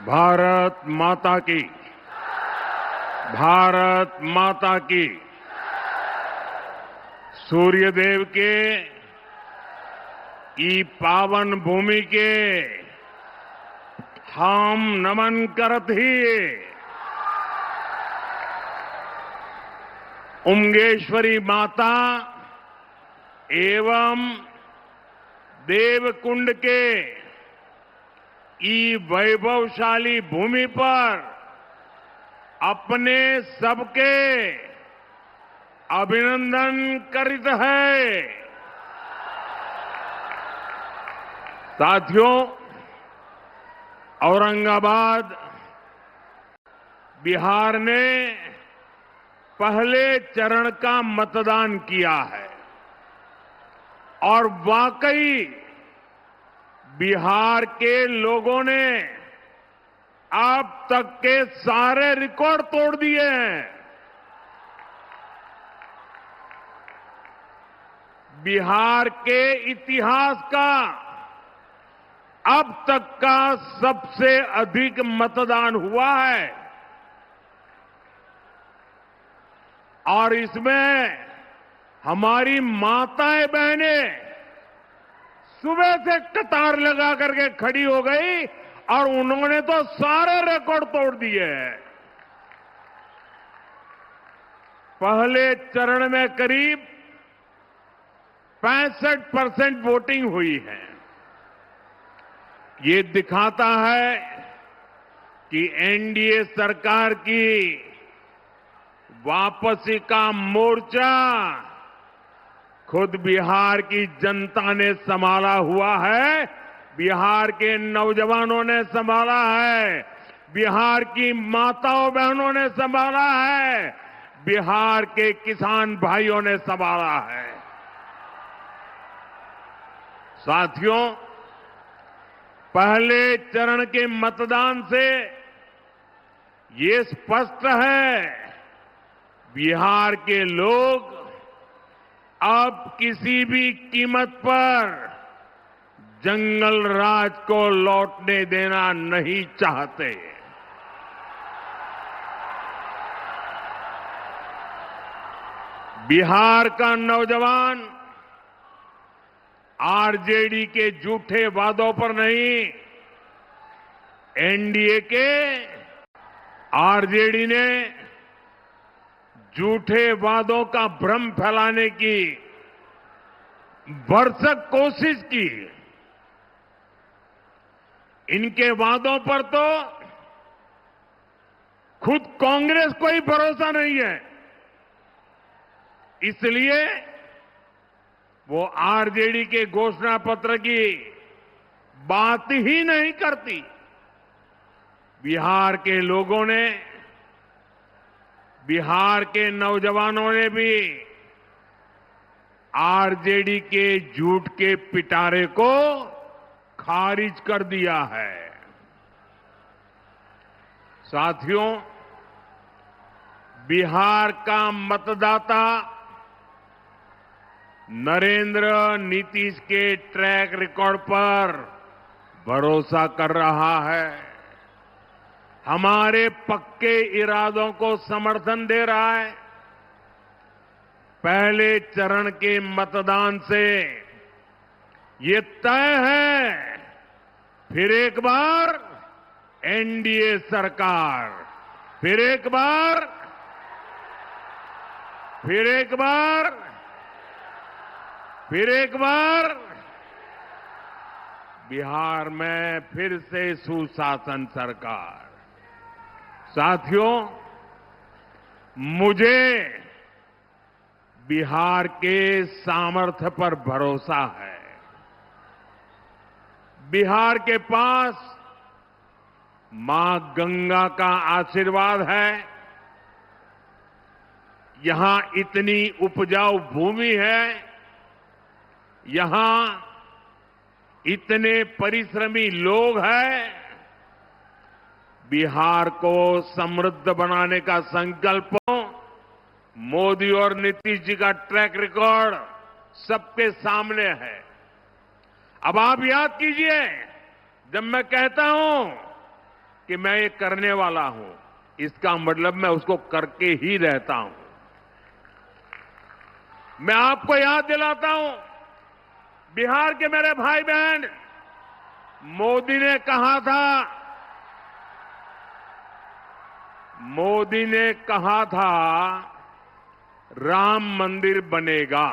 भारत माता की। भारत माता की। सूर्यदेव के ई पावन भूमि के हम नमन करत ही उमगेश्वरी माता एवं देवकुंड के ई वैभवशाली भूमि पर अपने सबके अभिनंदन करित है। साथियों, औरंगाबाद बिहार ने पहले चरण का मतदान किया है और वाकई बिहार के लोगों ने अब तक के सारे रिकॉर्ड तोड़ दिए हैं। बिहार के इतिहास का अब तक का सबसे अधिक मतदान हुआ है और इसमें हमारी माताएं बहनें सुबह से कतार लगा करके खड़ी हो गई और उन्होंने तो सारे रिकॉर्ड तोड़ दिए हैं। पहले चरण में करीब 65% वोटिंग हुई है। ये दिखाता है कि एनडीए सरकार की वापसी का मोर्चा खुद बिहार की जनता ने संभाला हुआ है, बिहार के नौजवानों ने संभाला है, बिहार की माताओं बहनों ने संभाला है, बिहार के किसान भाइयों ने संभाला है। साथियों, पहले चरण के मतदान से ये स्पष्ट है, बिहार के लोग अब किसी भी कीमत पर जंगल राज को लौटने देना नहीं चाहते। बिहार का नौजवान आरजेडी के झूठे वादों पर नहीं, एनडीए के आरजेडी ने झूठे वादों का भ्रम फैलाने की भरसक कोशिश की। इनके वादों पर तो खुद कांग्रेस को ही भरोसा नहीं है, इसलिए वो आरजेडी के घोषणा पत्र की बात ही नहीं करती। बिहार के लोगों ने, बिहार के नौजवानों ने भी आरजेडी के झूठ के पिटारे को खारिज कर दिया है। साथियों, बिहार का मतदाता नरेंद्र नीतीश के ट्रैक रिकॉर्ड पर भरोसा कर रहा है, हमारे पक्के इरादों को समर्थन दे रहा है। पहले चरण के मतदान से ये तय है, फिर एक बार एनडीए सरकार, फिर एक बार बिहार में फिर से सुशासन सरकार। साथियों, मुझे बिहार के सामर्थ्य पर भरोसा है। बिहार के पास मां गंगा का आशीर्वाद है, यहां इतनी उपजाऊ भूमि है, यहां इतने परिश्रमी लोग हैं। बिहार को समृद्ध बनाने का संकल्प मोदी और नीतीश जी का ट्रैक रिकॉर्ड सबके सामने है। अब आप याद कीजिए, जब मैं कहता हूं कि मैं ये करने वाला हूं, इसका मतलब मैं उसको करके ही रहता हूं। मैं आपको याद दिलाता हूं, बिहार के मेरे भाई बहन, मोदी ने कहा था राम मंदिर बनेगा।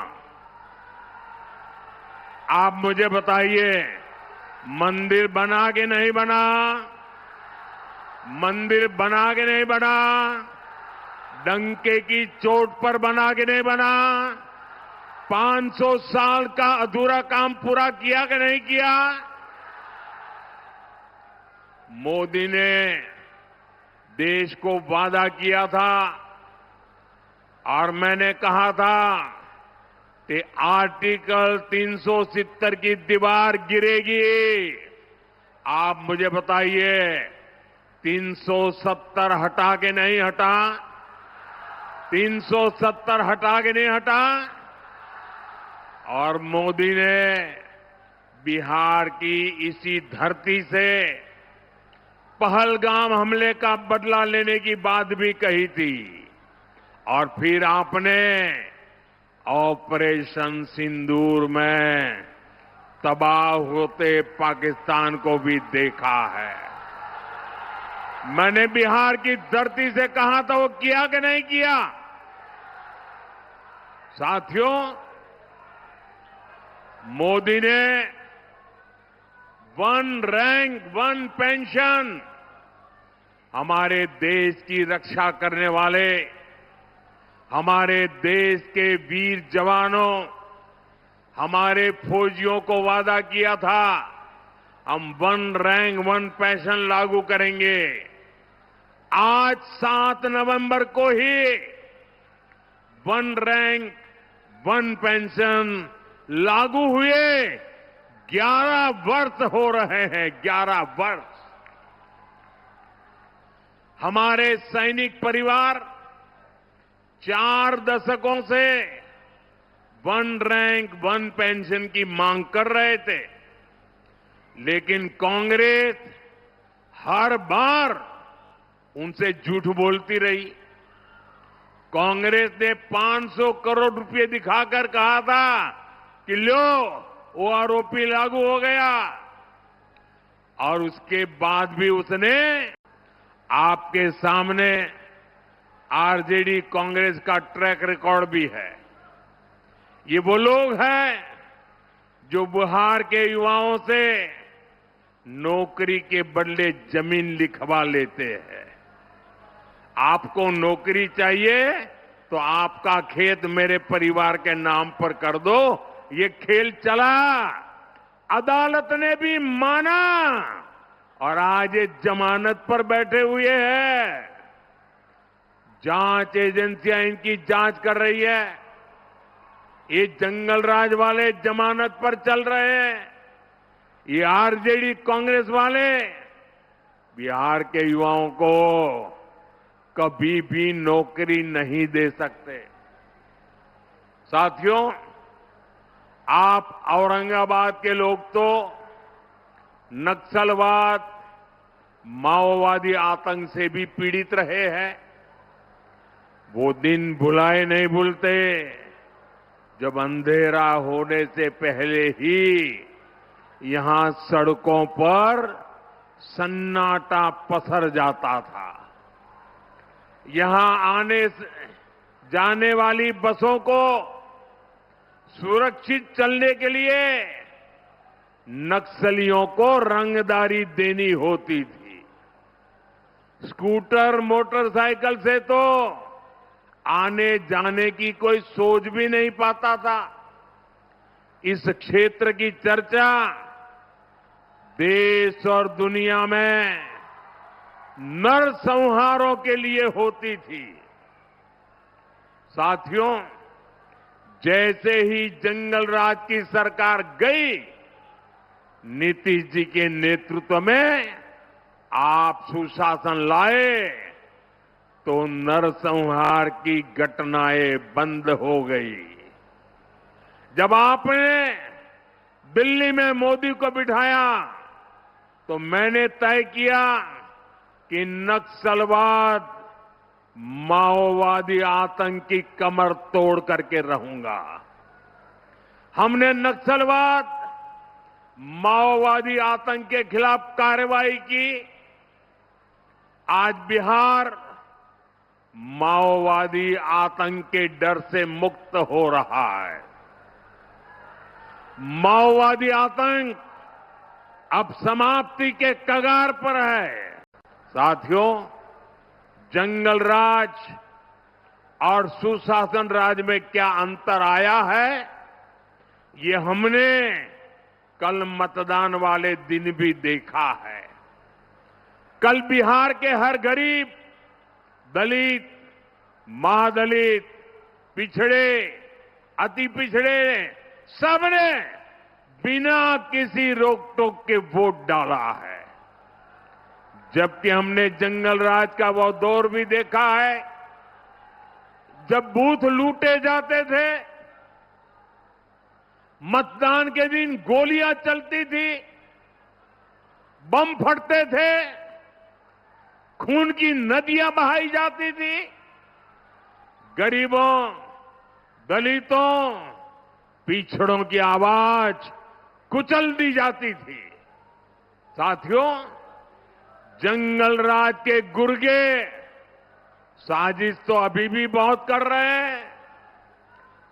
आप मुझे बताइए, मंदिर बना के नहीं बना? मंदिर बना के नहीं बना? डंके की चोट पर बना के नहीं बना? 500 साल का अधूरा काम पूरा किया कि नहीं किया? मोदी ने देश को वादा किया था और मैंने कहा था कि आर्टिकल 370 की दीवार गिरेगी। आप मुझे बताइए, 370 हटा के नहीं हटा? 370 हटा के नहीं हटा? और मोदी ने बिहार की इसी धरती से पहलगाम हमले का बदला लेने की बात भी कही थी। और फिर आपने ऑपरेशन सिंदूर में तबाह होते पाकिस्तान को भी देखा है। मैंने बिहार की धरती से कहा था, वो किया कि नहीं किया? साथियों, मोदी ने वन रैंक वन पेंशन, हमारे देश की रक्षा करने वाले, हमारे देश के वीर जवानों, हमारे फौजियों को वादा किया था, हम वन रैंक वन पेंशन लागू करेंगे। आज 7 नवंबर को ही वन रैंक वन पेंशन लागू हुए 11 वर्ष हो रहे हैं। 11 वर्ष। हमारे सैनिक परिवार 4 दशकों से वन रैंक वन पेंशन की मांग कर रहे थे, लेकिन कांग्रेस हर बार उनसे झूठ बोलती रही। कांग्रेस ने 500 करोड़ रुपए दिखाकर कहा था कि लो, वो आरोपी लागू हो गया, और उसके बाद भी उसने, आपके सामने आरजेडी कांग्रेस का ट्रैक रिकॉर्ड भी है। ये वो लोग हैं जो बिहार के युवाओं से नौकरी के बदले जमीन लिखवा लेते हैं। आपको नौकरी चाहिए तो आपका खेत मेरे परिवार के नाम पर कर दो। ये खेल चला, अदालत ने भी माना, और आज ये जमानत पर बैठे हुए हैं। जांच एजेंसियां इनकी जांच कर रही है। ये जंगल राज वाले जमानत पर चल रहे हैं। ये आरजेडी कांग्रेस वाले बिहार के युवाओं को कभी भी नौकरी नहीं दे सकते। साथियों, आप औरंगाबाद के लोग तो नक्सलवाद, माओवादी आतंक से भी पीड़ित रहे हैं। वो दिन भुलाए नहीं भूलते जब अंधेरा होने से पहले ही यहां सड़कों पर सन्नाटा पसर जाता था। यहां आने जाने वाली बसों को सुरक्षित चलने के लिए नक्सलियों को रंगदारी देनी होती थी। स्कूटर, मोटरसाइकिल से तो आने जाने की कोई सोच भी नहीं पाता था। इस क्षेत्र की चर्चा देश और दुनिया में नरसंहारों के लिए होती थी। साथियों, जैसे ही जंगल राज की सरकार गई, नीतीश जी के नेतृत्व में आप सुशासन लाए तो नरसंहार की घटनाएं बंद हो गई। जब आपने दिल्ली में मोदी को बिठाया तो मैंने तय किया कि नक्सलवाद माओवादी आतंक की कमर तोड़ करके रहूंगा। हमने नक्सलवाद माओवादी आतंक के खिलाफ कार्रवाई की। आज बिहार माओवादी आतंक के डर से मुक्त हो रहा है। माओवादी आतंक अब समाप्ति के कगार पर है। साथियों, जंगल राज और सुशासन राज में क्या अंतर आया है, ये हमने कल मतदान वाले दिन भी देखा है। कल बिहार के हर गरीब, दलित, महादलित, पिछड़े, अति पिछड़े सबने बिना किसी रोक टोक के वोट डाला है। जबकि हमने जंगल राज का वो दौर भी देखा है जब बूथ लूटे जाते थे, मतदान के दिन गोलियां चलती थी, बम फटते थे, खून की नदियां बहाई जाती थी, गरीबों, दलितों, पिछड़ों की आवाज कुचल दी जाती थी। साथियों, जंगल राज के गुर्गे साजिश तो अभी भी बहुत कर रहे हैं,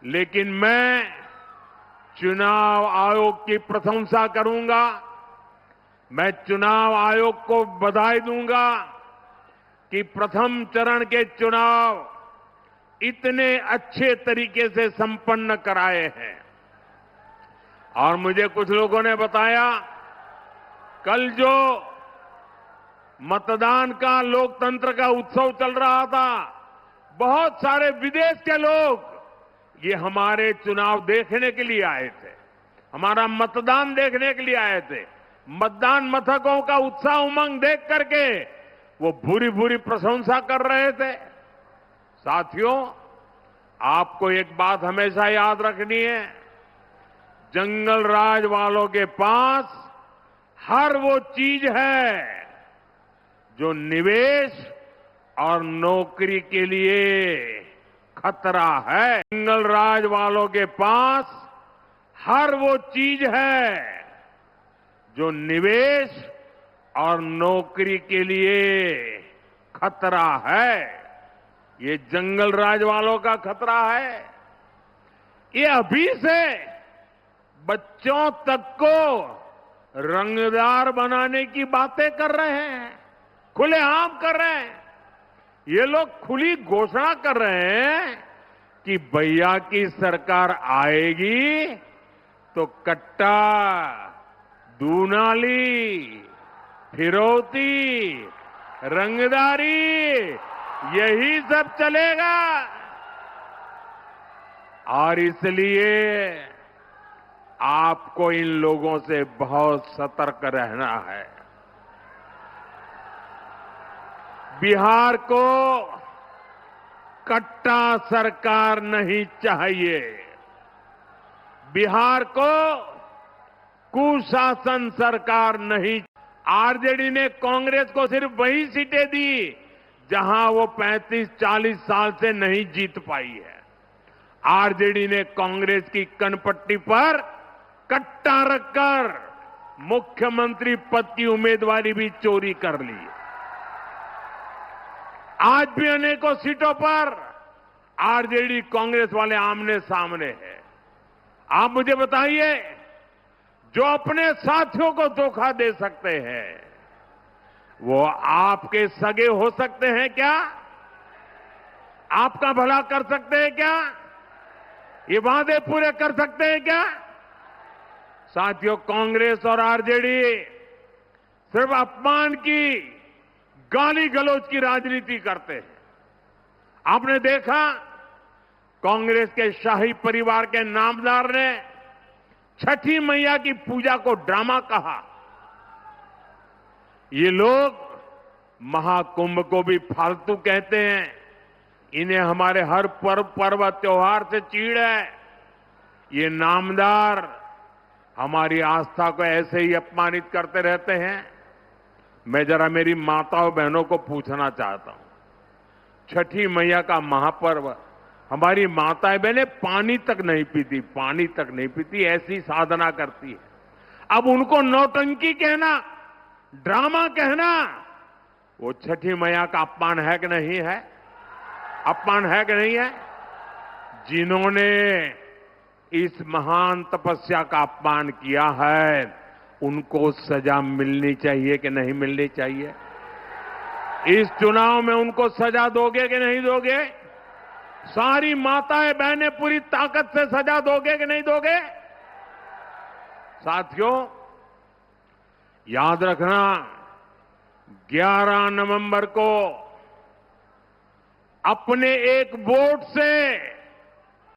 लेकिन मैं चुनाव आयोग की प्रशंसा करूंगा। मैं चुनाव आयोग को बधाई दूंगा कि प्रथम चरण के चुनाव इतने अच्छे तरीके से संपन्न कराए हैं। और मुझे कुछ लोगों ने बताया, कल जो मतदान का, लोकतंत्र का उत्सव चल रहा था, बहुत सारे विदेश के लोग ये हमारे चुनाव देखने के लिए आए थे, हमारा मतदान देखने के लिए आए थे। मतदान मथकों का उत्साह उमंग देख करके वो भूरी भूरी प्रशंसा कर रहे थे। साथियों, आपको एक बात हमेशा याद रखनी है, जंगल राज वालों के पास हर वो चीज है जो निवेश और नौकरी के लिए खतरा है। जंगल राज वालों के पास हर वो चीज है जो निवेश और नौकरी के लिए खतरा है। ये जंगल राज वालों का खतरा है। ये अभी से बच्चों तक को रंगदार बनाने की बातें कर रहे हैं, खुलेआम कर रहे हैं। ये लोग खुली घोषणा कर रहे हैं कि भैया की सरकार आएगी तो कट्टा, दूनाली, फिरौती, रंगदारी, यही सब चलेगा। और इसलिए आपको इन लोगों से बहुत सतर्क रहना है। बिहार को कट्टा सरकार नहीं चाहिए। बिहार को कुशासन सरकार नहीं। आरजेडी ने कांग्रेस को सिर्फ वही सीटें दी जहां वो 35-40 साल से नहीं जीत पाई है। आरजेडी ने कांग्रेस की कनपट्टी पर कट्टा रखकर मुख्यमंत्री पद की उम्मीदवारी भी चोरी कर ली। आज भी अनेकों सीटों पर आरजेडी कांग्रेस वाले आमने सामने हैं। आप मुझे बताइए, जो अपने साथियों को धोखा दे सकते हैं वो आपके सगे हो सकते हैं क्या? आपका भला कर सकते हैं क्या? ये वादे पूरे कर सकते हैं क्या? साथियों, कांग्रेस और आरजेडी सिर्फ अपमान की, गाली गलौज की राजनीति करते हैं। आपने देखा, कांग्रेस के शाही परिवार के नामदार ने छठी मैया की पूजा को ड्रामा कहा। ये लोग महाकुंभ को भी फालतू कहते हैं। इन्हें हमारे हर पर्व त्योहार से चीड़ है। ये नामदार हमारी आस्था को ऐसे ही अपमानित करते रहते हैं। मैं जरा मेरी माताओं बहनों को पूछना चाहता हूं, छठी मैया का महापर्व, हमारी माताएं बहनें पानी तक नहीं पीती, पानी तक नहीं पीती, ऐसी साधना करती है। अब उनको नौटंकी कहना, ड्रामा कहना, वो छठी मैया का अपमान है कि नहीं है? अपमान है कि नहीं है? जिन्होंने इस महान तपस्या का अपमान किया है, उनको सजा मिलनी चाहिए कि नहीं मिलनी चाहिए? इस चुनाव में उनको सजा दोगे कि नहीं दोगे? सारी माताएं बहनें पूरी ताकत से सजा दोगे कि नहीं दोगे? साथियों, याद रखना, 11 नवंबर को अपने एक वोट से